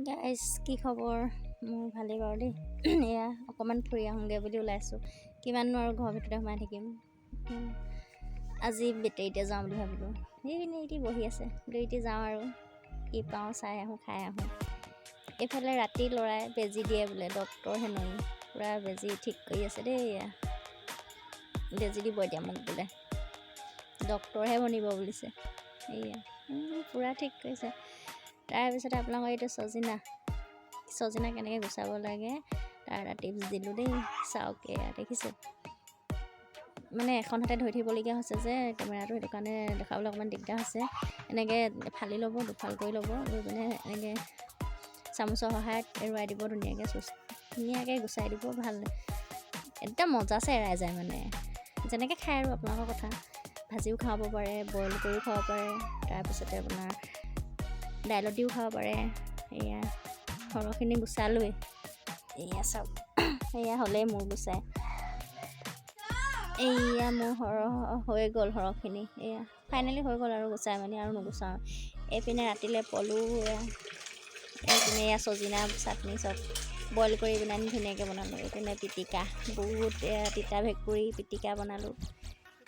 Guys কি খবৰ? মোৰ ভালেই বাৰু দেই। এয়া অকণমান ফুৰি আহোঁগৈ বুলি ওলাইছোঁ। কিমাননো আৰু ঘৰৰ ভিতৰতে সোমাই থাকিম। আজি বেটেৰীতে যাওঁ বুলি ভাবিলোঁ। সেই বহি আছে দুইটি যাওঁ আৰু কি পাওঁ চাই আহোঁ, খাই আহোঁ। এইফালে ৰাতি ল'ৰাই বেজী দিয়ে বোলে, ডক্তৰ হেনো পূৰা বেজী ঠিক কৰি আছে দেই। এয়া বেজী দিব এতিয়া মোক বোলে, ডক্তৰহে বনিব বুলিছে। এইয়া পূৰা ঠিক কৰিছে। তাৰপিছতে আপোনালোকৰ এইটো ছজিনা কেনেকৈ গুচাব লাগে তাৰ এটা টিপছ দিলোঁ দেই। চাওক এয়া দেখিছে, মানে এখন হাতে ধৰি থাকিবলগীয়া হৈছে যে কেমেৰাটো, সেইটো কাৰণে দেখাবলৈ অকণমান দিগদাৰ হৈছে। এনেকৈ ফালি ল'ব, দুফাল কৰি ল'ব, লৈ পিনে এনেকৈ চামুচৰ সহায়ত এৰুৱাই দিব ধুনীয়াকৈ গুচাই দিব। ভাল একদম মজাছে এৰাই যায়, মানে যেনেকৈ খায় আৰু আপোনালোকৰ কথা। ভাজিও খাব পাৰে, বইল কৰিও খাব পাৰে, তাৰপিছতে আপোনাৰ দাইলত দিও খাব পাৰে। এয়া সৰহখিনি গুচালোৱেই। এয়া চাওক, এয়া হ'লেই মোৰ গুচাই। এয়া মোৰ সৰহ হৈ গ'ল সৰহখিনি। এয়া ফাইনেলি হৈ গ'ল আৰু গুচাই মেলি আৰু নুগুচাওঁ। এইপিনে ৰাতিলৈ পলু, এইপিনে এয়া ছজিনা চাটনি চব বইল কৰি পিনে ধুনীয়াকৈ বনালোঁ। এইপিনে পিটিকা, বহুত তিতা ভেকুৰী পিটিকা বনালোঁ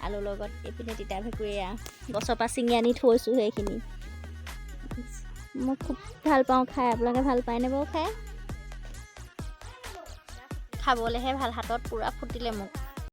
আলুৰ লগত। এইপিনে তিতা ভেকুৰী গছৰ পৰা ছিঙি আনি থৈছোঁ, সেইখিনি মই খুব ভাল পাওঁ খাই। আপোনালোকে ভাল পায়নে বাৰু খাই? খাবলৈহে ভাল, হাতত পূৰা ফুটিলে মোক।